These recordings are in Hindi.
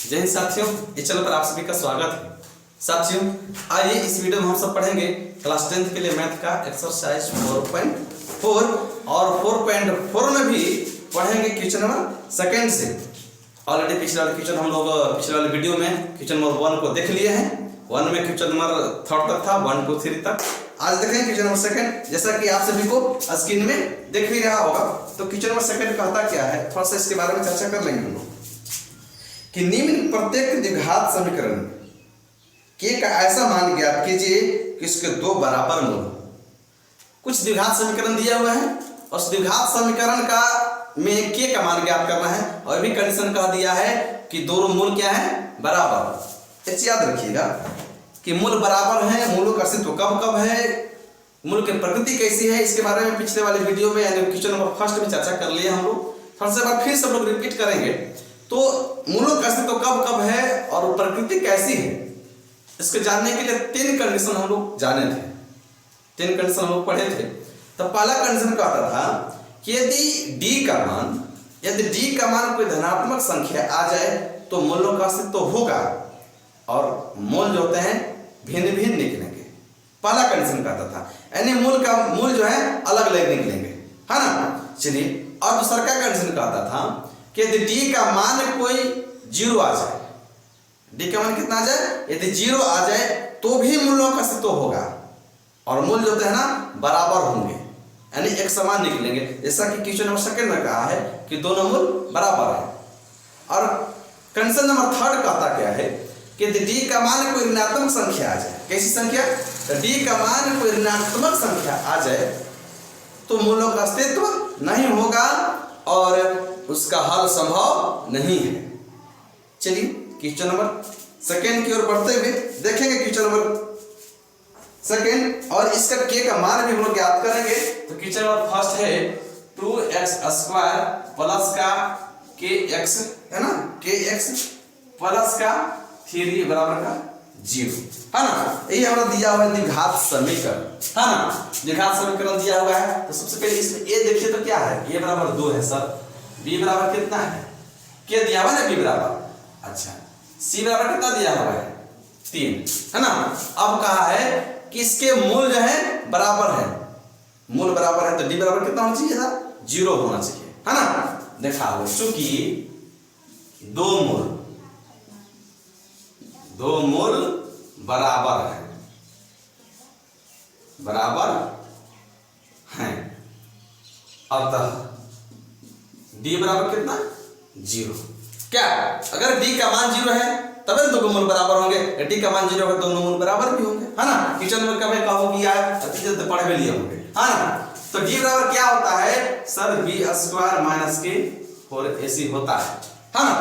जय हिंद साथियों, इस चैनल पर आप सभी का स्वागत है। साथियों, आइए इस वीडियो में हम सब पढ़ेंगे क्लास 10 के लिए मैथ का एक्सरसाइज 4.4 और 4.4 में भी पढ़ेंगे क्वेश्चन नंबर सेकंड से। ऑलरेडी पिछले वाले क्वेश्चन हम लोग पिछले वाले वीडियो में क्वेश्चन नंबर 1 को देख लिए हैं। 1 में क्वेश्चन नंबर 3 तक था, 1 2 3 तक। आज देखेंगे क्वेश्चन नंबर सेकंड, जैसा कि आप सभी को स्क्रीन में दिख भी रहा होगा। तो क्वेश्चन नंबर सेकंड कहता क्या है, थोड़ा सा इसके बारे में चर्चा कर लेंगे हम लोग कि निम्न प्रत्येक द्विघात समीकरण में के का ऐसा मान ज्ञात कीजिए कि इसके दो बराबर मूल हो। कुछ द्विघात समीकरण दिया हुआ है और उस द्विघात समीकरण का में के का मान ज्ञात करना है और भी कंडीशन कह दिया है कि दोनों मूल क्या है, बराबर। इसे याद रखिएगा कि मूल बराबर है, मूलों का अस्तित्व कब कब है, मूल की प्रकृति कैसी है, इसके बारे में पिछले वाले वीडियो में यानी क्वेश्चन नंबर फर्स्ट में चर्चा कर लिए हम लोग। थोड़ा सा बार फिर सब लोग रिपीट करेंगे। तो मूलों का अस्तित्व कब कब है और प्रकृति कैसी है, इसको जानने के लिए 3 कंडीशन हम लोग जाने थे, 3 कंडीशन हम लोग पढ़े थे। तो पहला कंडीशन कहता था कि यदि d का मान कोई धनात्मक संख्या आ जाए तो मूलों का अस्तित्व होगा और मूल जो होते हैं भिन्न भिन्न निकलेंगे। पहला कंडीशन कहता था, यानी मूल जो है अलग अलग निकलेंगे, है ना। चलिए, और दूसरा का कंडीशन कहता था कि यदि d का मान कोई 0 आ जाए, d का मान कितना आ जाए, यदि 0 आ जाए तो भी मूलों का अस्तित्व होगा और मूल जो है ना बराबर होंगे, यानी एक समान निकलेंगे। जैसा कि क्वेश्चन नंबर सेकंड में कहा है कि दोनों मूल बराबर है। और कंडीशन नंबर 3 कहता क्या है कि यदि d का मान कोई ऋणात्मक संख्या आ जाए, कैसी संख्या, तो d का मान कोई ऋणात्मक संख्या आ जाए तो मूलों का अस्तित्व नहीं होगा और उसका हल संभव नहीं है। चलिए क्वेश्चन नंबर सेकंड की ओर बढ़ते हुए देखेंगे क्वेश्चन नंबर सेकंड, और इसका k का मान भी हम लोग ज्ञात करेंगे। तो क्वेश्चन नंबर फर्स्ट है 2x² प्लस का kx, है ना, kx प्लस का 3 बराबर का 0, है ना। यही हमारा दिया हुआ है द्विघात समीकरण, है ना, द्विघात समीकरण दिया हुआ है। तो सबसे पहले इसमें a देखिए तो क्या है, a बराबर 2 है सर, b बराबर कितना है, k दिया हुआ है b बराबर, अच्छा, c बराबर कितना दिया हुआ है 3, है ना। अब कहा है कि इसके मूल जो है बराबर है, मूल बराबर है तो d बराबर कितना होना चाहिए था, 0 होना चाहिए, है ना। देखा हो चूंकि दो मूल बराबर है, अतः d बराबर कितना 0। क्या अगर d का मान 0 है तब दोनों मूल बराबर होंगे, d का मान 0 होगा दोनों मूल बराबर भी होंगे, है ना। क्वेश्चन में कभी कहोगे यार अतीत पढ़ भी लिए होंगे, है ना। तो d बराबर क्या होता है sir, b² minus k 4ac होता है ना।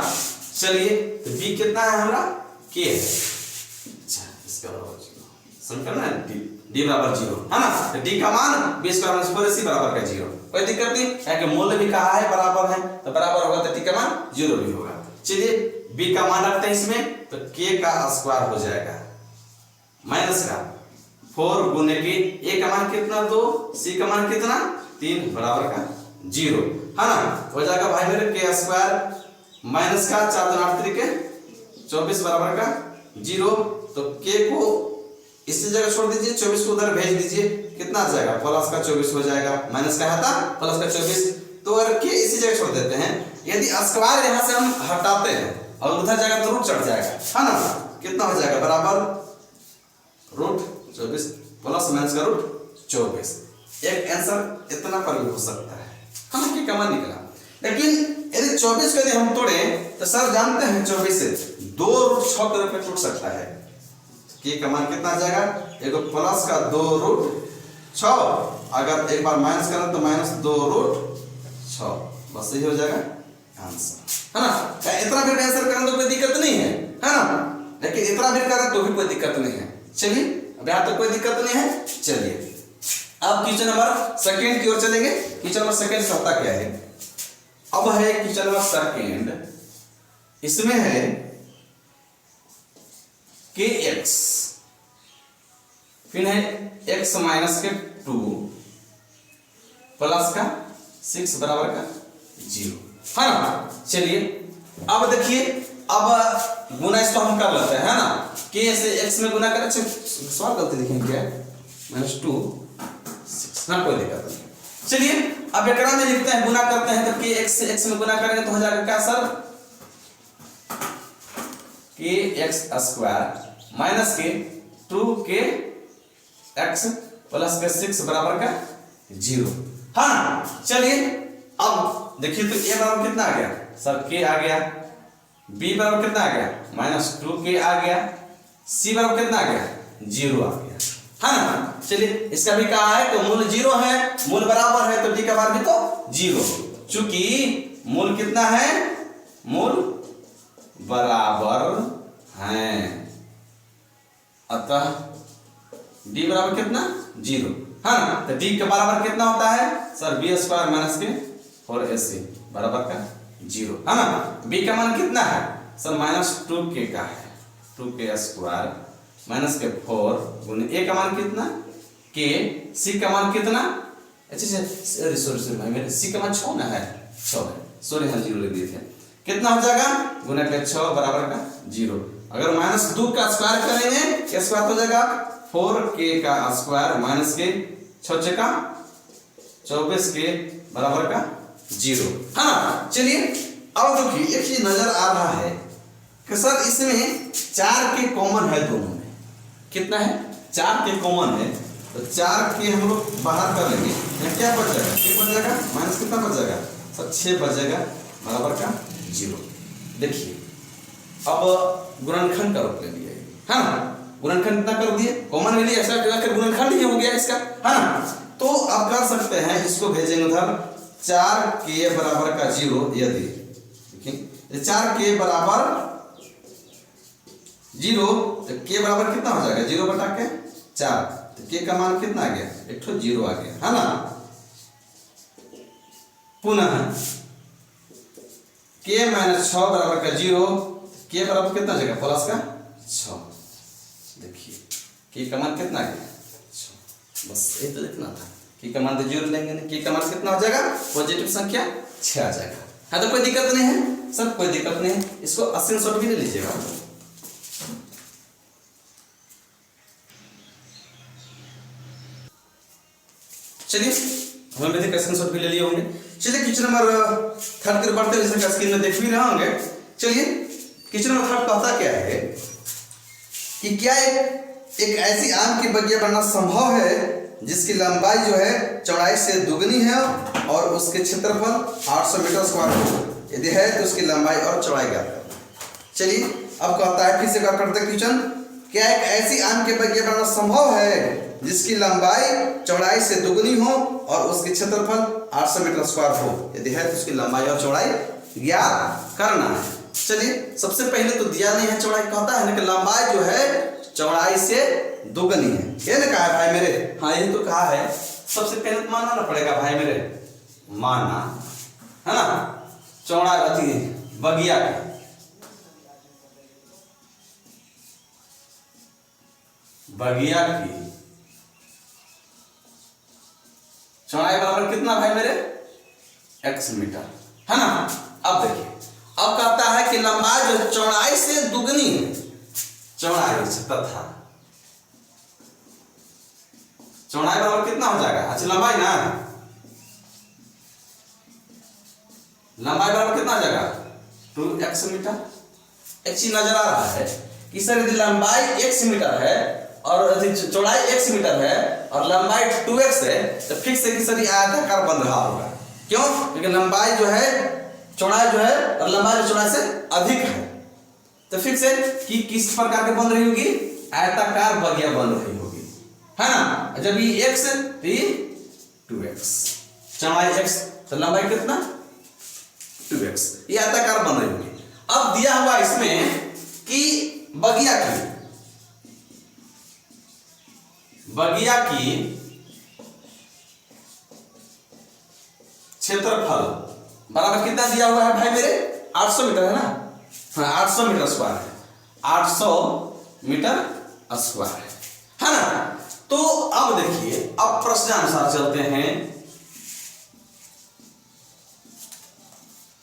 चलिए, तो b कितना है हमारा, k है, अच्छा, इसका बराबर 0 समीकरण है, d बराबर 0, है ना। तो d का मान b² माइनस 4ac बराबर का 0, कोई दिक्कत नहीं है कि मूल्य भी कहा है बराबर है तो बराबर होगा तो d का मान 0 भी होगा। चलिए, b का मान रखते हैं इसमें, तो k का स्क्वायर हो जाएगा माइनस का 4 गुने के a का मान कितना 2, c का मान कितना 3 बराबर का 0, है ना। हो जाएगा भाई मेरे k² माइनस का 4 2 8 के 24 बराबर का 0। तो k को इसी जगह छोड़ दीजिए, 24 को उधर भेज दीजिए, कितना आ जाएगा प्लस का 24 हो जाएगा, माइनस का है था प्लस का 24। तो अगर k इसी जगह छोड़ देते हैं, यदि स्क्वायर यहां से हम हटाते हैं और उधर जाएगा तो रूट चढ़ जाएगा, है ना। कितना हो जाएगा बराबर रूट 24 प्लस माइनस का रूट 24। एक आंसर इतना पर भी हो सकता है, हम की कमा निकला। लेकिन यदि 24 को यदि हम तोड़े तो सर जानते हैं 24 से 2 रूट 6 के रूप में टूट सकता है। के का मान कितना आ जाएगा, एक प्लस का 2 रूट 6, अगर एक बार माइनस करें तो माइनस 2 रूट 6, बस यही हो जाएगा आंसर, है ना। इतना भी आंसर करें तो कोई दिक्कत नहीं है ना, लेकिन इतना भी करें तो भी कोई दिक्कत नहीं है। चलिए, अब यहाँ तो कोई दिक्कत नहीं है। चलिए, अब क्वेश्चन नंबर सेकंड की ओर चलेंगे। क्वेश्चन नंबर सेकंड कहता क्या है, अब है क्वेश्चन नंबर सेकंड, इसमें है kx, फिर है x माइनस के 2 प्लस का 6 बराबर का 0, है ना। चलिए, अब देखिए अब गुना इसको हम कर लेते हैं, है ना, के से x में गुना करें। सवाल गलती लिखेंगे क्या है, -2 6 ना, कोई दिक्कत नहीं। चलिए अब एकरा में लिखते हैं, गुना करते हैं तो के x से x में गुना करेंगे तो हो जाएगा क्या सर, के एक्स स्क्वायर माइनस के 2 x प्लस के 6 बराबर का 0। हाँ चलिए अब देखिए तो a बराबर कितना आ गया सर, k आ गया, b बराबर कितना आ गया -2k आ गया, c बराबर कितना आ गया 0 आ गया, है ना। चलिए इसका भी कहा है तो मूल 0 है, मूल बराबर है तो d का मान भी तो 0, चूंकि मूल कितना है, मूल बराबर है, अतः d बराबर कितना 0, है ना। तो d के बराबर कितना होता है सर, b स्क्वायर माइनस के 4ac बराबर का 0, है ना। b का मान कितना है सर, -2k का है, 2k स्क्वायर माइनस के 4 गुने a का मान कितना k, c का मान कितना, अच्छा सॉरी भाई मेरे c का मान 6 ना है, 6 है, सॉरी हाँ 0 लिख दिए थे, कितना हो जाएगा गुना के 6 बराबर का 0। अगर -2 का स्क्वायर करेंगे क्या स्क्वायर हो जाएगा 4k का स्क्वायर माइनस के 6 का 24 के बराबर का 0, है ना। चलिए अब देखिए एक चीज नजर आ रहा है कि सर इसमें 4 के कॉमन है, दोनों में कितना है 4 के कॉमन है, तो 4 के हम लोग बाहर कर लेंगे, यहाँ क्या बच जाएगा, क्या बच जाएगा माइनस कितना बच जाएगा सर 6 बच जाएगा बराबर का 0। देखिए अब गुणनखंड का रूप ले लिया है ना, गुणनखंड कितना कर दिए, कॉमन में लिया, ऐसा फिर गुणनखंड ही हो गया इसका, है ना। तो अब कर सकते हैं, इसको भेजेंगे उधर 4k बराबर का 0, यदि देखिए 4k बराबर 0 तो k बराबर कितना हो जाएगा 0 बटा के 4, तो k का मान कितना आ गया, एक ठो 0 आ गया, है ना। पुनः k माइनस 6 बराबर का 0, k बराबर कितना हो जाएगा प्लस का 6, देखिए k का मान कितना आ गया 6, बस ये तो लिखना था, k का मान तो 0 लेंगे नहीं, k का मान कितना हो जाएगा पॉजिटिव संख्या 6 आ जाएगा, है तो कोई दिक्कत नहीं है सर, कोई दिक्कत नहीं है, इसको 80 भी ले लीजिएगा। चलिए हमें भी स्क्रीनशॉट भी ले लिए होंगे। चलिए क्वेश्चन नंबर 3 की बढ़ते हुए जैसे स्क्रीन में देख भी रहे होंगे। चलिए क्वेश्चन नंबर 3 कहता क्या है कि क्या एक ऐसी आम की बगिया बनना संभव है जिसकी लंबाई जो है चौड़ाई से दुगनी है और उसके क्षेत्रफल 800 मीटर स्क्वायर हो, यदि है तो उसकी लंबाई और चौड़ाई ज्ञात करें। चलिए अब कहता है फिर से क्या करते क्वेश्चन, क्या एक ऐसी आम की बगिया बनना संभव है जिसकी लंबाई चौड़ाई से दुगनी हो और उसके क्षेत्रफल 800 मीटर स्क्वायर हो, यदि है तो उसकी लंबाई और चौड़ाई ज्ञात करना है। चलिए सबसे पहले तो दिया नहीं है चौड़ाई, कहता है ना कि लंबाई जो है चौड़ाई से दुगनी है, ये ना कहा है भाई मेरे, हाँ ये तो कहा है, सबसे पहले तो मानना पड़ेगा भाई मेरे, मानना है ना, चौड़ाई अति बगिया की चौड़ाई बराबर कितना भाई मेरे x मीटर, है ना। अब देखिए अब कहता है कि लंबाई जो चौड़ाई से दुगनी है, चौड़ाई से तथा चौड़ाई बराबर कितना हो जाएगा, अच्छा लंबाई ना, लंबाई बराबर कितना हो जाएगा 2x मीटर। एक चीज नजर आ रहा है कि सर यदि लंबाई x मीटर है और चौड़ाई x मीटर है और लंबाई 2x है तो फिक्स है कि सर ये आयताकार बन रहा होगा, क्यों, क्योंकि लंबाई जो है चौड़ाई जो है और लंबाई चौड़ाई से अधिक है, तो फिक्स है कि किस प्रकार के बन रही होगी, आयताकार बगिया बन रही होगी, है ना। जब ये x तो ये 2x, चौड़ाई x तो लंबाई कितना 2x, ये आयताकार बन रही होगी। अब दिया हुआ इसमें कि बगिया की क्षेत्रफल बराबर कितना दिया हुआ है भाई मेरे 800 मीटर है ना, हाँ 800 मीटर स्क्वायर है, 800 मीटर स्क्वायर है ना। तो अब देखिए अब प्रश्नानुसार चलते हैं,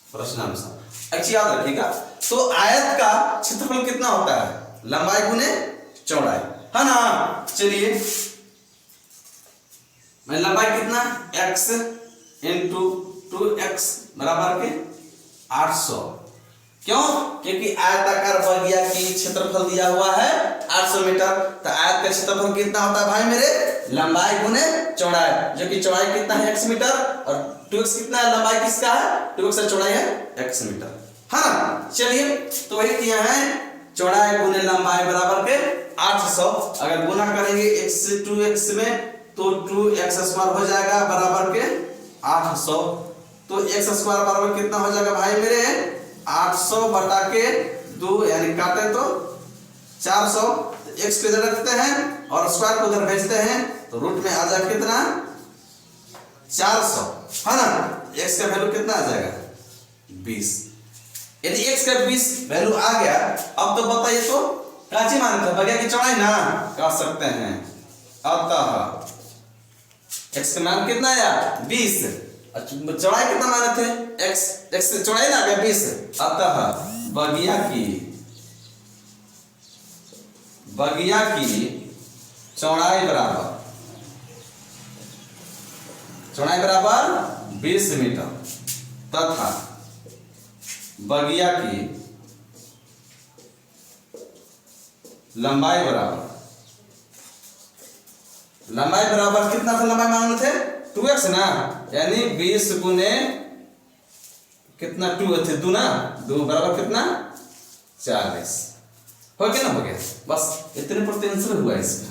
प्रश्नानुसार अच्छी याद रखिएगा। तो आयत का क्षेत्रफल कितना होता है? लंबाई गुने चौड़ाई, है ना। चलिए लंबाई कितना, x इंटू 2x बराबर के 800। क्यों? क्योंकि आयताकार बगिया की क्षेत्रफल दिया हुआ है 800 मीटर। तो आयत का क्षेत्रफल कितना होता है भाई मेरे? लंबाई गुने चौड़ाई, जो कि चौड़ाई कितना है x मीटर, और 2x कितना है, लंबाई किसका है 2x और चौड़ाई है x मीटर, है ना। चलिए तो वही किया है, चौड़ाई गुने लंबाई बराबर के 800। अगर गुना करेंगे x से 2x में तो 2x स्क्वायर हो जाएगा बराबर के 800। तो x स्क्वायर बराबर कितना हो जाएगा भाई मेरे? 800 बटा के 2, यानी काटे तो 400। तो x को इधर रखते हैं और स्क्वायर को उधर भेजते हैं, तो रूट में आ जाएगा कितना 400, है ना। x का वैल्यू कितना आ जाएगा 20। यदि x का 20 वैल्यू आ गया, अब तो बताइए तो काची मानते हैं बगिया की चौड़ाई ना कह सकते हैं। अतः x का मान कितना आया 20, चौड़ाई कितना माने थे x से चौड़ाई ना आ गया 20। अतः बगिया की चौड़ाई बराबर 20 मीटर तथा बगिया की लंबाई बराबर कितना था, लंबाई मांगने थे 2x ना, यानी 20 गुने कितना 2 थे 2 ना, 2 बराबर कितना 40। हो गया ना, हो गया। बस इतने पर आंसर हुआ इसका।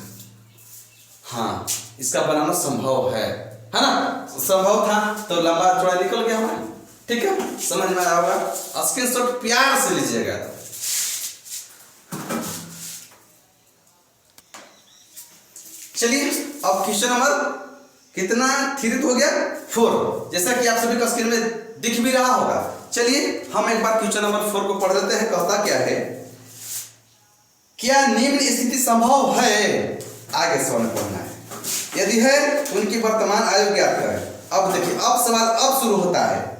हाँ, इसका बनाना संभव है ना। संभव था तो लंबा चौड़ा निकल गया हमारा। ठीक है, समझ में आया होगा। स्क्रीनशॉट प्यार से लीजिएगा। चलिए अब क्वेश्चन नंबर कितना 3 हो गया 4, जैसा कि आप सभी का स्क्रीन में दिख भी रहा होगा। चलिए हम एक बार क्वेश्चन नंबर 4 को पढ़ लेते हैं। कहता क्या है, क्या निम्न स्थिति संभव है, आगे सवाल पढ़ना है। यदि है उनकी वर्तमान आयु ज्ञात करें। अब देखिए, अब सवाल अब शुरू होता है।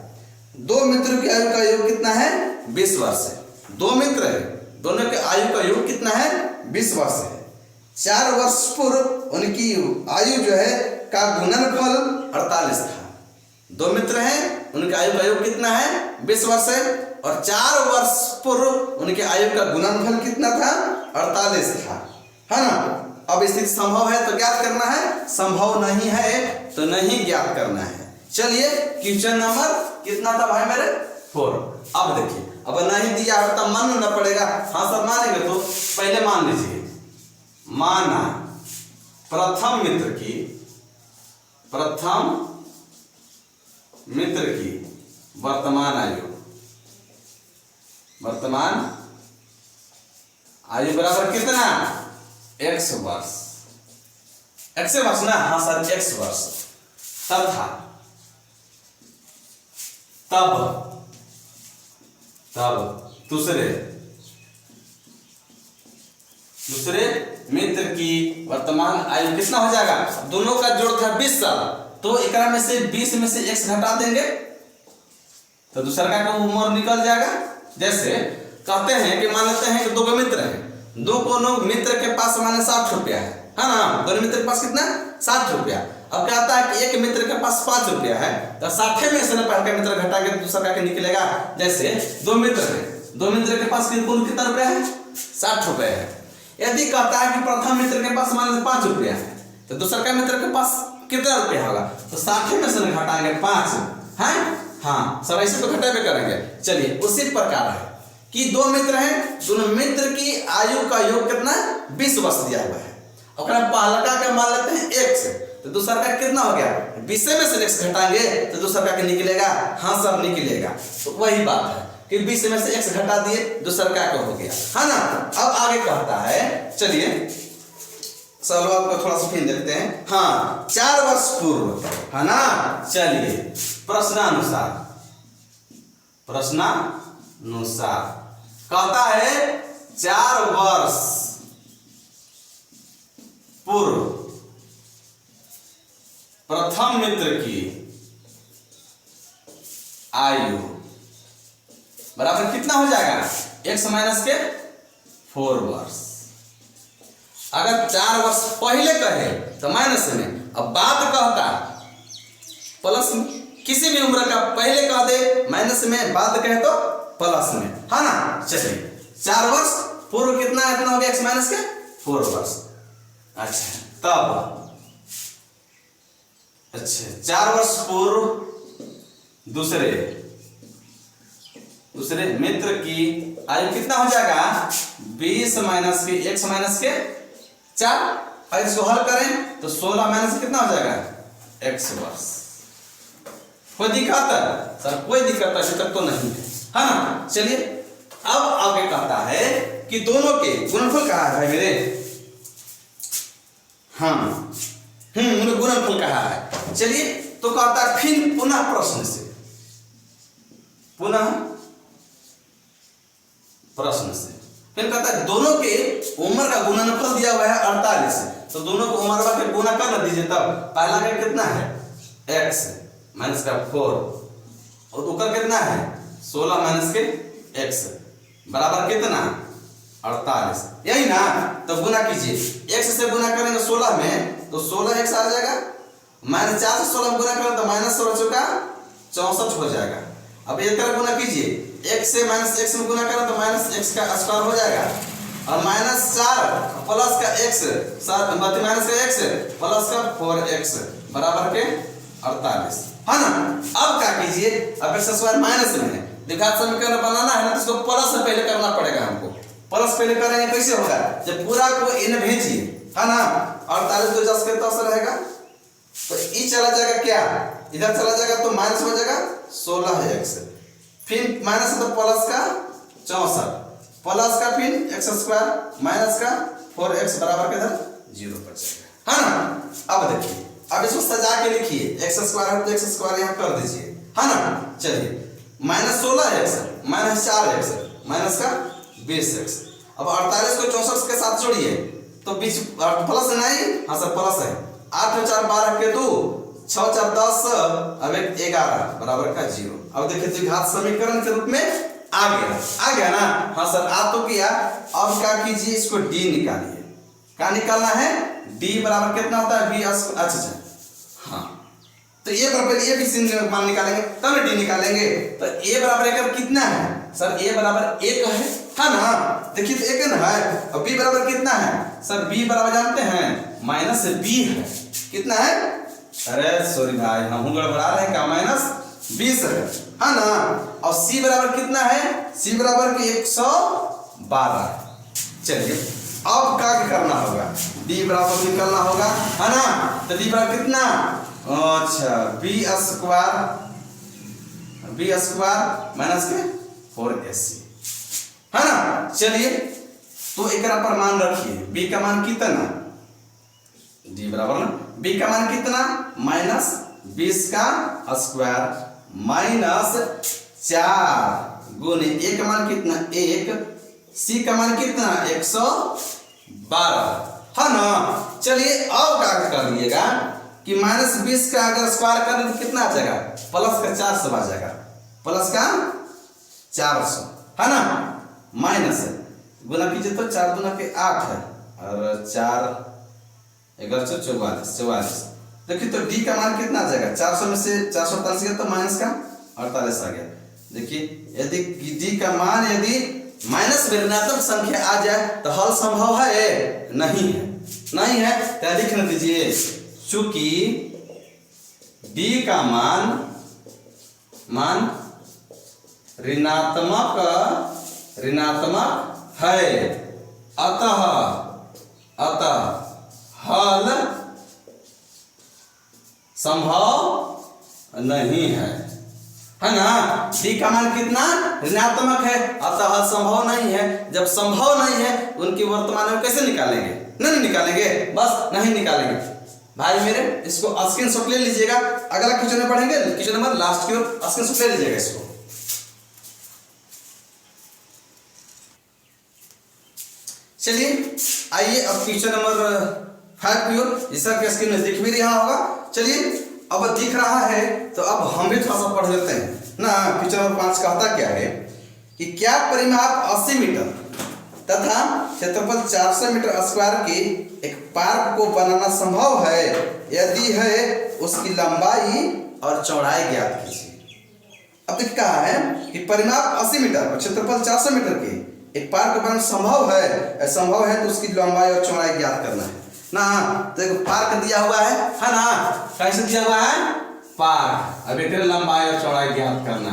दो मित्रों की आयु का योग कितना है 20 वर्ष है। दो मित्र है, दोनों के आयु का योग कितना है 20 वर्ष है। 4 वर्ष पूर्व उनकी आयु जो है का गुणनफल 48 था। दो मित्र हैं, उनके आयु का योग कितना है 20 वर्ष है, और 4 वर्ष पूर्व उनके आयु का गुणनफल कितना था 48 था, है ना। अब स्थिति संभव है तो ज्ञात करना है, संभव नहीं है तो नहीं ज्ञात करना है। चलिए क्वेश्चन नंबर कितना था भाई मेरे 4। अब देखिए, अब नहीं दिया है तो मानना पड़ेगा। हाँ सर मानेंगे तो पहले मान लीजिए। माना प्रथम मित्र की वर्तमान आयु बराबर कितना x वर्ष। x वर्ष ना, हाँ सर x वर्ष। तथा तब दूसरे मित्र की वर्तमान आयु कितना हो जाएगा, दोनों का जोड़ था 20 साल, तो एक में से 20 में से x घटा देंगे तो दूसरा का उम्र निकल जाएगा। जैसे कहते हैं कि मान लेते हैं कि 2 मित्र हैं, दोनों मित्र के पास माने 60 रुपया है ना। दोनों मित्र के पास कितना 60 रुपया। अब क्या आता है कि एक मित्र के पास 5 रुपया है, तो 60 में से पहले का मित्र घटा के दूसरा का निकलेगा। जैसे 2 मित्र हैं, 2 मित्र के पास कुल कितना रुपया है 60 रुपया है। यदि कहता है कि प्रथम मित्र के पास मान लो 5 रुपया है, तो दूसरा का मित्र के पास कितना रुपया होगा, तो 60 में से घटाएंगे 5 है। हाँ सब ऐसे तो घटावे करेंगे। चलिए उसी प्रकार है कि 2 मित्र हैं, दोनों मित्र की आयु का योग कितना 20 वर्ष दिया हुआ है। और पहला का मान लेते हैं x, तो दूसरा का कितना हो गया 20 में से x घटाएंगे तो दूसरा का निकलेगा, हाँ सब निकलेगा। तो वही बात है कि 20 में से x घटा दिए, दूसरा का हो गया, है ना। अब आगे कहता है, चलिए सवाल को थोड़ा सा फिर देखते हैं। हाँ 4 वर्ष पूर्व, है ना। चलिए प्रश्नानुसार कहता है 4 वर्ष पूर्व प्रथम मित्र की आयु बराबर कितना हो जाएगा, x माइनस के 4 वर्ष। अगर 4 वर्ष पहले कहे तो माइनस में, अब बाद कहता प्लस में, किसी भी उम्र का पहले कह दे माइनस में, बाद कहे तो प्लस में, है ना। चलिए 4 वर्ष पूर्व कितना हो गया, x माइनस के 4 वर्ष। अच्छा तब 4 वर्ष पूर्व दूसरे मित्र की आयु कितना हो जाएगा, 20 माइनस के x माइनस के 4। अगर इसको हल करें तो 16 माइनस कितना हो जाएगा, x वर्ष। कोई दिक्कत है सर, कोई दिक्कत अभी तक तो नहीं है ना। चलिए अब आगे कहता है कि दोनों के गुणनफल कहा है मेरे, हाँ उन्हें गुणनफल कहा है। चलिए तो कहता है फिर पुनः प्रश्न से, फिर कहता है दोनों के उम्र का गुणनफल दिया हुआ है 48, तो दोनों को उम्र के गुना कर ना दीजिए। तब पहला का कितना है, x माइनस का 4, और ऊपर कितना है 16 माइनस के x बराबर कितना 48, यही ना। तो गुना कीजिए, x से गुना करेंगे 16 में तो 16x आ जाएगा, माइनस 4 से 16 में गुना करें तो माइनस 16 चौका 64 हो जाएगा। अब एक तरह गुना कीजिए, x से माइनस x में गुना करें तो माइनस x का स्क्वायर हो जाएगा, और माइनस 4 प्लस का x माइनस का x प्लस का 4x बराबर के 48, है ना। अब क्या कीजिए, अब x स्क्वायर माइनस में है, द्विघात समीकरण बनाना है ना, तो इसको प्लस से पहले करना पड़ेगा हमको। प्लस पहले करेंगे कैसे होगा, जब पूरा को इन भेजिए, है ना। 48 को 10 के 10 रहेगा, तो ई चला जाएगा, क्या इधर चला जाएगा तो माइनस हो जाएगा 16x, फिर माइनस तो प्लस का 64, प्लस का फिर x स्क्वायर माइनस का 4x बराबर के इधर 0 पर जाएगा, है ना। अब देखिए, अब इसको सजा के लिखिए, x स्क्वायर है तो x स्क्वायर यहाँ कर दीजिए, है ना। चलिए minus 16x minus 4x minus का 20x। अब 48 को 64 के साथ जोड़िए तो बीच प्लस नहीं, हाँ सर प्लस है, 8 में 4 12 के 2, 6 4 10, अब 11 बराबर का 0। अब देखिए द्विघात समीकरण के रूप में आ गया ना, हाँ सर आ तो किया। अब क्या कीजिए, इसको d निकालिए, क्या निकालना है, d बराबर कितना होता है, b अच्छा हाँ, तो a बराबर a भी मान निकालेंगे तब d निकालेंगे। तो a बराबर एक कितना है सर, a बराबर 1 है ना। देखिए तो 1 ना है, और b बराबर कितना है सर, b बराबर जानते हैं माइनस b है, कितना है, अरे सॉरी भाई हम गड़बड़ा रहे हैं, क्या माइनस 20 है ना। और c बराबर कितना है, c बराबर के 112। चलिए अब क्या करना होगा, d बराबर निकालना होगा, है ना। तो d बराबर कितना, अच्छा b स्क्वायर माइनस के 4ac, है ना। चलिए तो एक पर मान रखिए, b का मान कितना, d बराबर ना, b का मान कितना माइनस 20 का स्क्वायर माइनस 4 गुने a का मान कितना 1, c का मान कितना 112, है ना। चलिए अब क्या कर लीजिएगा कि माइनस 20 का अगर स्क्वायर करें तो कितना आ जाएगा, प्लस का 400 आ जाएगा, प्लस का 400, है ना। माइनस गुना कीजिए तो 4 गुना के 8 है, और 4 44। देखिए तो d का मान कितना आ जाएगा, 400 में से 448 गया तो माइनस का 48 आ गया। देखिए यदि d का मान यदि माइनस ऋणात्मक संख्या आ जाए तो हल संभव है, नहीं है, क्या लिख दीजिए, चूंकि d का मान ऋणात्मक है, अतः हल संभव नहीं है ना। d का मान कितना ऋणात्मक है, अतः हल संभव नहीं है। जब संभव नहीं है उनकी वर्तमान में कैसे निकालेंगे, नहीं निकालेंगे, बस नहीं निकालेंगे भाई मेरे। इसको स्क्रीनशॉट ले लीजिएगा, अगला क्वेश्चन में पढ़ेंगे, क्वेश्चन नंबर लास्ट की ओर स्क्रीनशॉट ले लीजिएगा इसको। चलिए आइए अब क्वेश्चन नंबर 5 की ओर, जिसका कि स्क्रीन में दिख भी रहा होगा। चलिए अब दिख रहा है तो अब हम भी थोड़ा सा पढ़ लेते हैं ना। क्वेश्चन नंबर 5 कहता क्या है कि क्या परिमाप 80 मीटर तथा क्षेत्रफल 400 मीटर स्क्वायर के एक पार्क को बनाना संभव है? यदि है उसकी लंबाई और चौड़ाई ज्ञात कीजिए। अब देख कहा है कि परिमाप 80 मीटर और क्षेत्रफल 400 मीटर के एक पार्क को बनाना संभव है। संभव है तो उसकी लंबाई और चौड़ाई ज्ञात करना है ना। तो देखो पार्क दिया हुआ है ना, कैसे दिया हुआ है? पार्क। अब एक लंबाई और चौड़ाई ज्ञात करना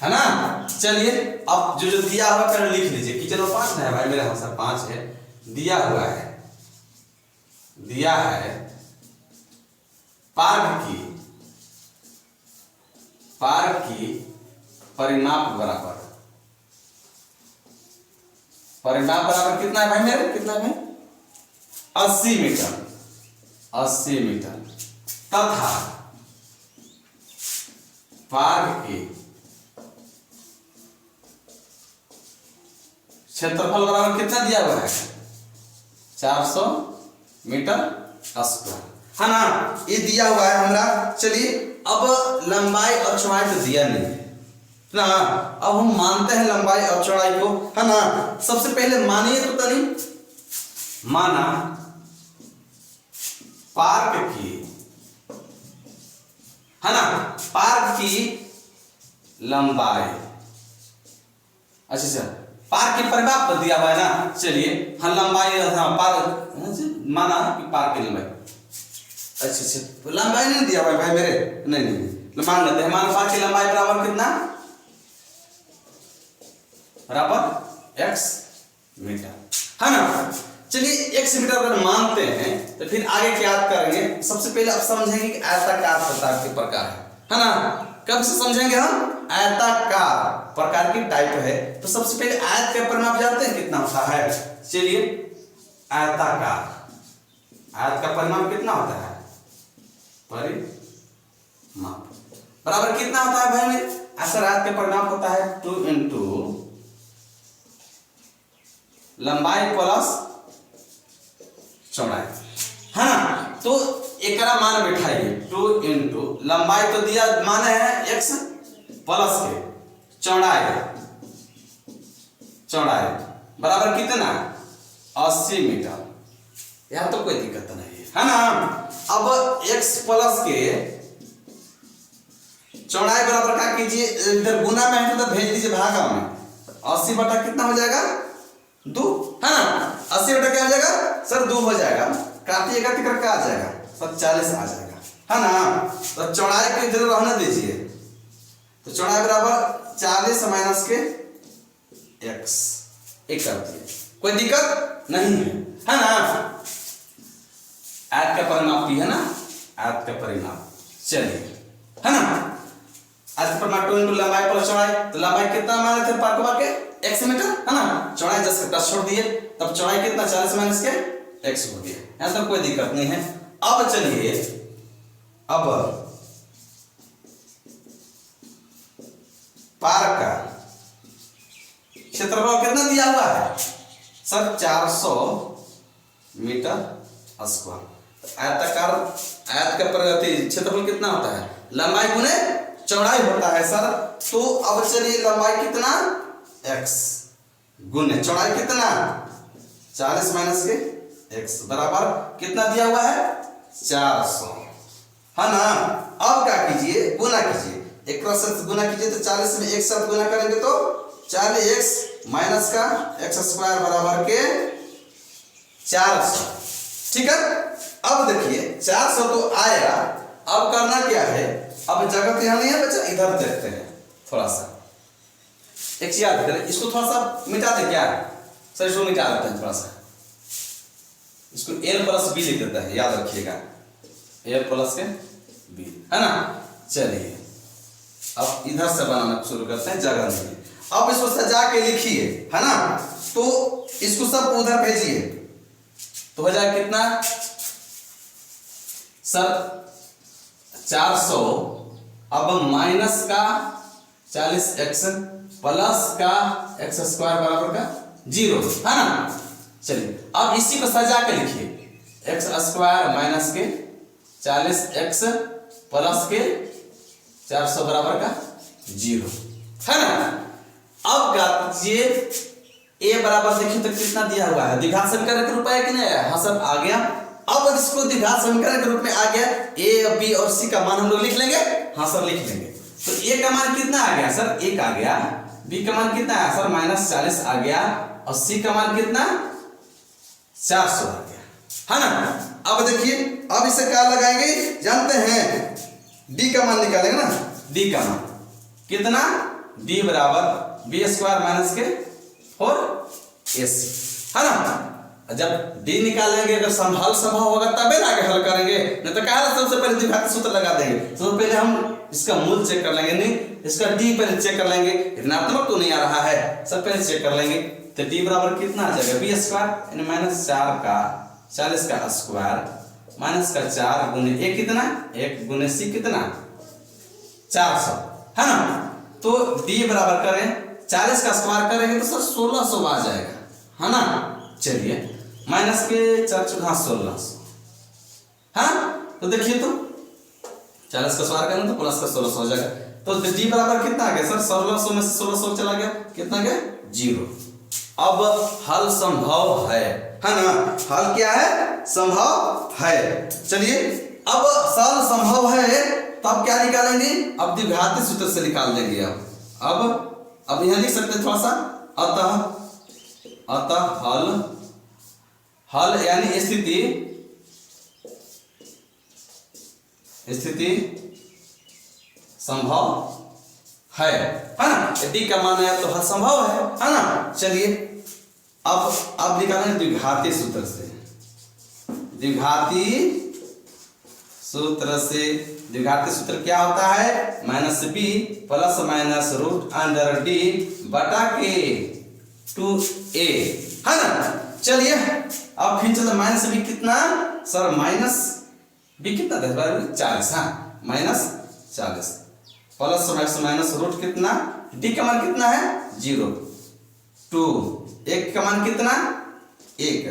है ना। चलिए अब जो दिया हुआ पहले लिख लीजिए कि चलो 5 है भाई, मेरे आंसर 5 है। दिया हुआ है, दिया है पार्क की परिमाप बराबर कितना है भाई मेरे? कितना है? 80 मीटर। 80 मीटर तथा पार्क की क्षेत्रफल बराबर कितना दिया हुआ है? 400 मीटर स्क्वायर है ना। ये दिया हुआ है हमारा। चलिए अब लंबाई और चौड़ाई तो दिया नहीं है ना। अब हम मानते हैं लंबाई और चौड़ाई को, है ना। सबसे पहले मानिए तो तनी, माना पार्क की, है ना, पार्क की लंबाई। अच्छा पार्क की परिमाप पर दिया हुआ है ना। चलिए हाँ लंबाई, हाँ पार्क माना कि पार्क की लंबाई। अच्छा लंबाई नहीं दिया हुआ है भाई मेरे, नहीं मान लेते हैं। हमारे पार्क की लंबाई बराबर कितना? बराबर x मीटर, है ना। चलिए x मीटर अगर मानते हैं तो फिर आगे क्या करेंगे? सबसे पहले आप समझेंगे कि आयताकार प्रकार के प्रकार है ना। कब से समझेंगे हम? आयताकार प्रकार की टाइप है। तो सबसे पहले आयत का परिमाप जानते हैं कितना होता है? चलिए आयताकार, आयत का परिमाप कितना होता है? परिमाप बराबर कितना होता है भाई मेरे? असर आयत का परिमाप होता है 2 इंटू लंबाई प्लस चौड़ाई, है ना। तो एक मान बैठाइए 2 इंटू लंबाई तो दिया माने है x प्लस के चौड़ाई बराबर कितना? 80 मीटर। यह तो कोई दिक्कत नहीं है ना। अब x प्लस के चौड़ाई बराबर क्या कीजिए? इधर गुना में है तो भेज दीजिए भागा में। 80 बटा कितना हो जाएगा? 2, है ना। 80 बटा क्या हो जाएगा सर? 2 हो जाएगा। काटिएगा तो क्या आ जाएगा सर? 40 आ जाएगा, है ना। तो चौड़ाई को इधर रहने दीजिए। तो चौड़ाई बराबर 40 माइनस के x, एक कर दिए, कोई दिक्कत नहीं है ना। आयत का परिमाप भी है ना, आयत का परिमाप। चलिए, है ना। आयत का परिमाप 2 इंटू लंबाई प्लस चौड़ाई। तो लंबाई कितना माने थे पार्कवा के? x मीटर, है ना। चौड़ाई 10 के प्लस छोड़ दिए, तब चौड़ाई कितना? 40 माइनस के x हो गया। यहां तक कोई दिक्कत नहीं है। अब चलिए, अब पार्क का क्षेत्रफल कितना दिया हुआ है सर? 400 metre square. आयताकार आयत का क्षेत्रफल कितना होता है? लंबाई गुने चौड़ाई होता है सर। तो अब चलिए लंबाई कितना? x गुने चौड़ाई कितना? 40 माइनस के x बराबर कितना दिया हुआ है? 400, है ना। अब क्या कीजिए? गुना कीजिए, एक से गुना कीजिए तो 40 में एक साथ गुना करेंगे तो 40x माइनस का x स्क्वायर बराबर के 400, ठीक है। अब देखिए 400 तो आएगा। अब करना क्या है? अब जगह यहाँ नहीं है बच्चा, इधर देखते हैं थोड़ा सा। एक याद करें, इसको थोड़ा सा मिटा दे क्या सर? इसको मिटा देते हैं थोड़ा सा। इसको l प्लस b लिख देता है, याद रखिएगा l प्लस के b, है ना। चलिए अब इधर से बनाना शुरू करते हैं, जगह नहीं। अब इसको सजा के लिखिए, है ना। तो इसको सब उधर भेजिए तो हो जाए कितना सर? 400। अब माइनस का 40x प्लस का x स्क्वायर बराबर का 0, है ना। चलिए अब इसी को सजा के लिखिए, x स्क्वायर माइनस के 40x प्लस के 400 बराबर का 0, है ना। अब क्या कीजिए, ए बराबर देखिए तो कितना दिया हुआ है, द्विघात समीकरण के रूप में आया कि नहीं आया, हाँ सर आ गया। अब इसको द्विघात समीकरण के रूप में आ गया, ए बी और सी का मान हम लोग लिख लेंगे, हाँ सर लिख लेंगे। तो ए का मान कितना आ गया सर, 1 आ गया, बी का मान कितना आया सर -40 आ गया, और सी का मान कितना 400 आ गया, है ना। अब देखिए अब इसे क्या लगाएंगे जानते हैं, डी का मान निकालेंगे ना, डी का मान कितना, डी बराबर बी स्क्वायर माइनस के 4ac, है ना। जब डी निकालेंगे, अगर हल संभव होगा तबे ना आगे हल करेंगे, नहीं तो क्या सबसे पहले द्विघात सूत्र लगा देंगे। तो पहले हम इसका मूल चेक कर लेंगे, नहीं इसका डी पहले चेक कर लेंगे, ऋणात्मक तो नहीं आ रहा है, सब पहले चेक कर लेंगे। तो डी बराबर कितना आ जाएगा, बी स्क्वायर यानी -4 का 40 का स्क्वायर माइनस का 4 गुने ए कितना, 1 गुने सी कितना 400, है ना। तो डी बराबर करें 40 का स्क्वायर करेंगे तो सर 1600 आ जाएगा, है ना। चलिए माइनस के 4 चौका 1600, हाँ। तो देखिए तो 40 का स्क्वायर करें तो प्लस का 1600 हो जाएगा। तो डी बराबर कितना आ गया सर, 1600 में से 1600 चला गया, कितना गया 0। अब हल संभव है ना, हल क्या है, संभव है। चलिए अब हल संभव है तब क्या निकालेंगे, अब द्विघाती सूत्र से निकाल देंगे। अब यहां लिख सकते हैं थोड़ा सा, अतः हल यानी स्थिति संभव है ना। डी का मान है तो हल संभव है ना। चलिए अब निकालेंगे द्विघाती सूत्र से, द्विघाती सूत्र क्या होता है, -b प्लस माइनस √d बटा के 2a, है ना। चलिए अब फिर चलो -b कितना सर, -b कितना 40, हाँ -40 प्लस माइनस रूट कितना, d का मान कितना है 0, 2 1 का मान कितना 1,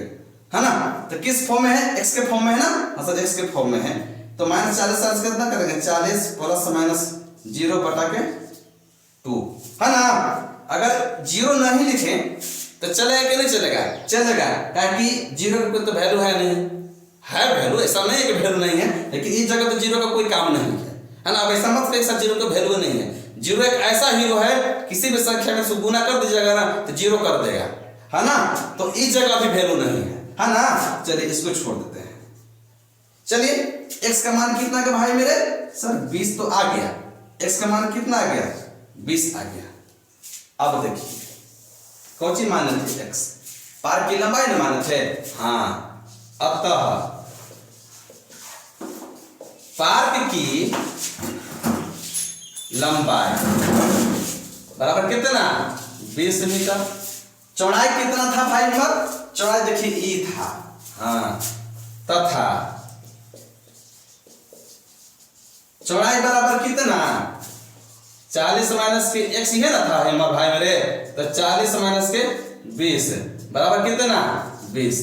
है ना। तो किस फॉर्म में है, x के फॉर्म में है ना, हाँ सर x के फॉर्म में है। तो -40 कितना करेंगे 40 प्लस माइनस 0 बटा के 2, है ना। अगर 0 नहीं लिखे तो चलेगा कि नहीं चलेगा, चलेगा, ताकि 0 का कोई तो वैल्यू है नहीं, है वैल्यू, ऐसा नहीं है कि वैल्यू नहीं है, लेकिन इस जगह तो 0 का कोई काम नहीं है ना। अब ऐसा मत कहिए सर 0 का वैल्यू नहीं है, 0 एक ऐसा हीरो है, किसी भी संख्या में से गुना कर दीजिएगा ना तो 0 कर देगा, है ना। तो इस जगह भी वैल्यू नहीं है ना। चलिए इसको छोड़ देते हैं। चलिए x का मान कितना का भाई मेरे सर 20 तो आ गया, x का मान कितना आ गया 20 आ गया। अब देखिए कौन सी माने थे, x पार की लंबाई ना माने थे, हाँ। अतः पार्क की लंबाई बराबर कितना 20 मीटर, चौड़ाई कितना था भाई हमारा, चौड़ाई देखिए ई था, हाँ, तथा चौड़ाई बराबर कितना 40 माइनस के x है ना था हमारा भाई मेरे, तो 40 माइनस के 20 बराबर कितना 20।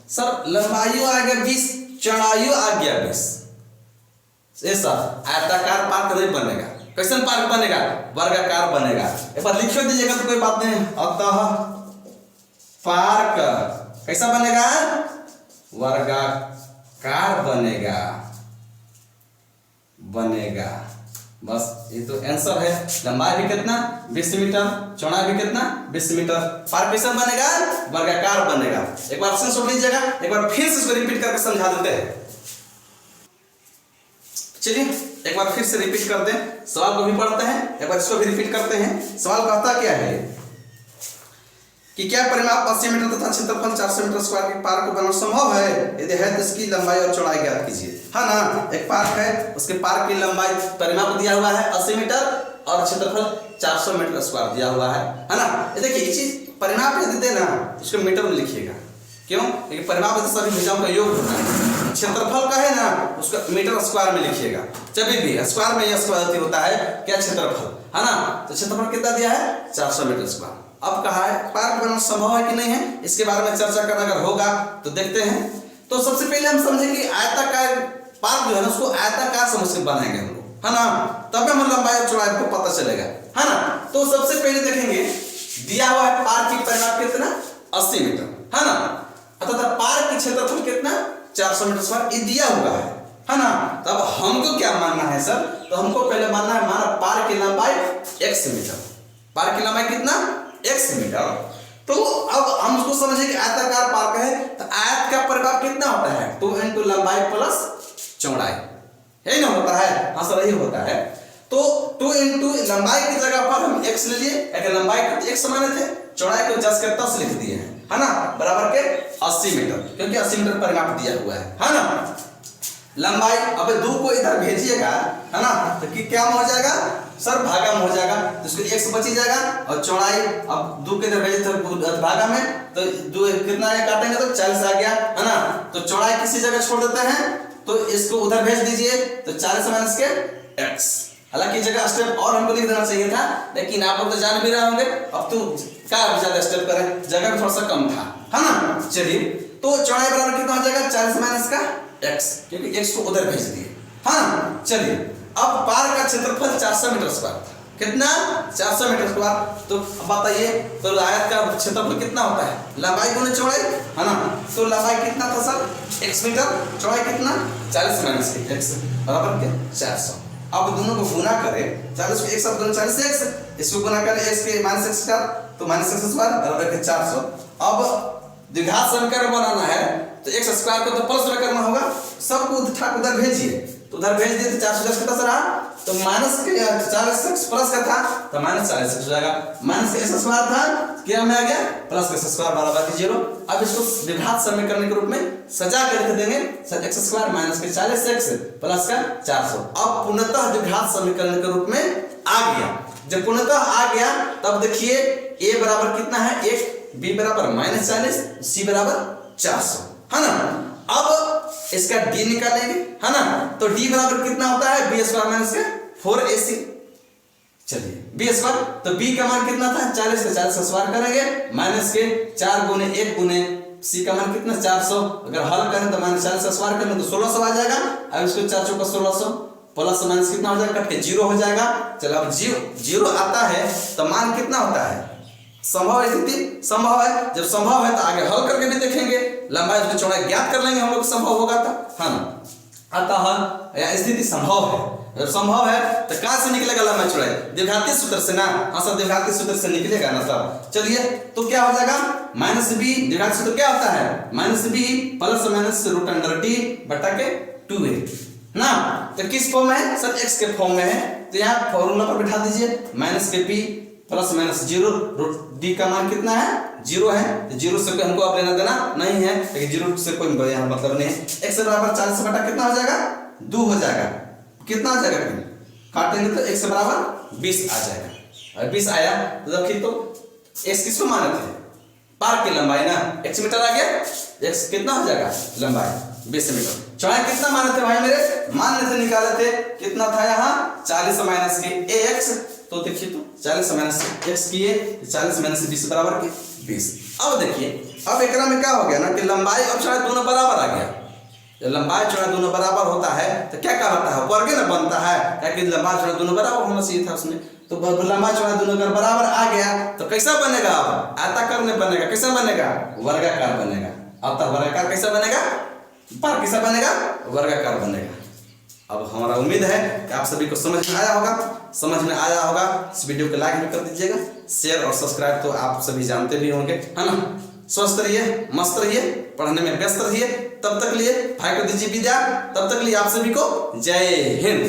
सर लंबाई आ गया 20, चौड़ाई आ गया 20, ऐसा आयताकार पार्क नहीं बनेगा। कैसन पार्क बनेगा, वर्गाकार बनेगा। एक बार लिख दीजिएगा तो कोई बात नहीं। अतः पार्क कैसा बनेगा, वर्गाकार बनेगा। बस ये तो आंसर है। लंबाई भी कितना 20 मीटर, चौड़ाई भी कितना 20 मीटर, पार्क कैसा बनेगा, वर्गाकार बनेगा। एक बार ऑप्शन सुन लीजिएगा, एक बार फिर से इसको रिपीट करके समझा देते हैं। चलिए एक बार फिर से रिपीट कर दें, सवाल को भी पढ़ते हैं, एक बार इसको भी रिपीट करते हैं। सवाल कहता क्या है कि क्या परिमाप 80 मीटर तथा क्षेत्रफल 400 मीटर स्क्वायर के पार्क को बनाना संभव है, यदि है तो इसकी लंबाई और चौड़ाई ज्ञात कीजिए, है ना। एक पार्क है, उसके पार्क की लंबाई परिमाप दिया हुआ है 80 मीटर और क्षेत्रफल 400 मीटर स्क्वायर दिया हुआ है ना। ये देखिए ये चीज परिमाप देते ना, उसको मीटर में लिखिएगा, क्यों, क्योंकि परिमाप तो सभी भुजाओं का योग होता है। क्षेत्रफल का है ना, उसका मीटर स्क्वायर में लिखिएगा, जब भी स्क्वायर में यह स्क्वायर होता है क्या क्षेत्रफल, है ना। तो क्षेत्रफल कितना दिया है 400 मीटर स्क्वायर। अब कहा है पार्क बनाना संभव है कि नहीं है, इसके बारे में चर्चा करना अगर होगा तो देखते हैं। तो सबसे पहले हम समझेंगे आयताकार पार्क जो है ना, उसको आयताकार समझ के बनाएंगे हम लोग, है ना, तब हमें लंबाई और चौड़ाई को पता चलेगा, है ना। तो सबसे पहले देखेंगे दिया हुआ है पार्क की परिमाप कितना 80 मीटर, है ना। अतः पार्क की क्षेत्रफल कितना 400 मीटर स्क्वायर ये दिया हुआ है ना। तब हमको क्या मानना है सर, तो हमको पहले मानना है हमारा पार्क की लंबाई x मीटर, पार्क की लंबाई कितना x मीटर। तो अब हम उसको समझे कि आयताकार पार्क है तो आयत का परिमाप कितना होता है 2 इंटू लंबाई प्लस चौड़ाई, है ना होता है, हाँ सर यही होता है। तो 2 इंटू लंबाई की जगह पर हम x ले लिए, अगर लंबाई को x माने थे, चौड़ाई को 10 के 10 लिख दिए हैं, है ना, बराबर के 80 मीटर, क्योंकि 80 मीटर परिमाप दिया हुआ है ना। लंबाई अब 2 को इधर भेजिएगा, है ना, तो क्या हो जाएगा सर भागा में हो जाएगा, तो इसको x बची जाएगा और चौड़ाई अब 2 के इधर भेजे तो भागा में तो 2 कितना है काटेंगे तो 40 आ गया, है ना। तो चौड़ाई किसी जगह छोड़ देते हैं तो इसको उधर भेज दीजिए तो 40 माइनस के x। हालांकि जगह स्टेप और हमको लिख देना चाहिए था, लेकिन आप लोग तो जान भी रहे होंगे अब तो क्या ज्यादा स्टेप करें, जगह भी थोड़ा सा कम था, है ना। चलिए तो चौड़ाई बराबर कितना हो जाएगा 40 माइनस का x, क्योंकि x को उधर भेज दिए, हाँ। चलिए अब पार्क का क्षेत्रफल 400 मीटर स्क्वायर, कितना 400 मीटर स्क्वायर। तो अब बताइए तो आयत का क्षेत्रफल कितना होता है लंबाई गुणे चौड़ाई, है ना। तो लंबाई कितना था सर x मीटर, चौड़ाई कितना 40 माइनस x बराबर क्या 400। अब दोनों को गुना करें 40 को 1 साथ गुना 40 से x, इसको गुना करें x के माइनस x का तो माइनस x स्क्वायर बराबर के 400। अब द्विघात समीकरण बनाना है तो x स्क्वायर को तो प्लस में करना होगा, सबको उधर भेजिए, तो उधर भेज दिए तो 410 कितना रहा तो माइनस के 40 प्लस का था तो माइनस 40 हो जाएगा, माइनस का x स्क्वायर था क्या में आ गया प्लस का स्क्वायर बराबर के 0। अब इसको द्विघात समीकरण के रूप में सजा कर लिख देंगे सर x स्क्वायर माइनस के 40x प्लस का 400। अब पूर्णतः द्विघात समीकरण के रूप में आ गया। जब पूर्णतः आ गया तब देखिए a बराबर कितना है 1, b बराबर माइनस 40, c बराबर 400, है ना। अब इसका d निकालेंगे, है ना, तो d बराबर कितना होता है b स्क्वायर माइनस के 4ac। चलिए b स्क्वायर तो b का मान कितना था 40 से 40 स्क्वायर करेंगे माइनस के 4 गुने 1 गुने c का मान कितना 400, अगर हल करें तो माइनस 40 स्क्वायर करें तो 1600 आ जाएगा। अब इसको 4 चौका 1600 प्लस माइनस कितना हो जाएगा कट के 0 हो जाएगा। चलो अब 0 आता है तो मान कितना होता है संभव स्थिति संभव है, जब संभव है तो आगे हल करके भी देखेंगे, लंबाई उसकी चौड़ाई ज्ञात कर लेंगे हम लोग संभव होगा तो, है ना। अतः स्थिति संभव है, जब संभव है तो कहां से निकलेगा लंबाई चौड़ाई द्विघातीय सूत्र से ना, हाँ सब द्विघातीय सूत्र से निकलेगा ना सब। चलिए तो क्या हो जाएगा माइनस बी, द्विघातीय सूत्र क्या होता है minus B plus minus root under D बटा के 2a ना। तो किस फॉर्म में है सर x के फॉर्म में है, तो यहाँ फॉर्मूला पर बिठा दीजिए माइनस के b plus minus 0 root d का मान कितना है 0 है, तो 0 से हमको अब लेना देना नहीं है, लेकिन 0 से कोई यहाँ मतलब नहीं है। x बराबर 40 बटा कितना हो जाएगा 2 हो जाएगा, कितना आ जाएगा काटेंगे तो x बराबर 20 आ जाएगा। और 20 आया तो देखिए तो x किसको माने थे पार्क की लंबाई ना, x मीटर आ गया, x कितना हो जाएगा लंबाई 20 मीटर। चौड़ाई कितना माने थे भाई मेरे मान थे निकाले थे, कितना था यहाँ 40 माइनस के ax, तो देखिए तो 40 माइनस x किए 40 माइनस 20 बराबर के 20। अब देखिए अब एकरा में क्या हो गया ना कि लंबाई और चौड़ाई दोनों बराबर आ गया। जब लंबाई चौड़ाई दोनों बराबर होता है तो क्या कहता है वर्ग ना बनता है, क्योंकि लंबाई चौड़ाई दोनों बराबर होना चाहिए था उसमें। तो लंबाई चौड़ाई दोनों अगर बराबर आ गया तो कैसा बनेगा अब आयताकार में बनेगा, कैसा बनेगा वर्गाकार बनेगा। अब तक वर्गाकार कैसा बनेगा पार्क कैसा बनेगा वर्गाकार बनेगा। अब हमारा उम्मीद है कि आप सभी को समझ में आया होगा। इस वीडियो को लाइक भी कर दीजिएगा, शेयर और सब्सक्राइब तो आप सभी जानते भी होंगे, है ना। स्वस्थ रहिए, मस्त रहिए, पढ़ने में व्यस्त रहिए। तब तक लिए भाई को दीजिए विदा, तब तक लिए आप सभी को जय हिंद।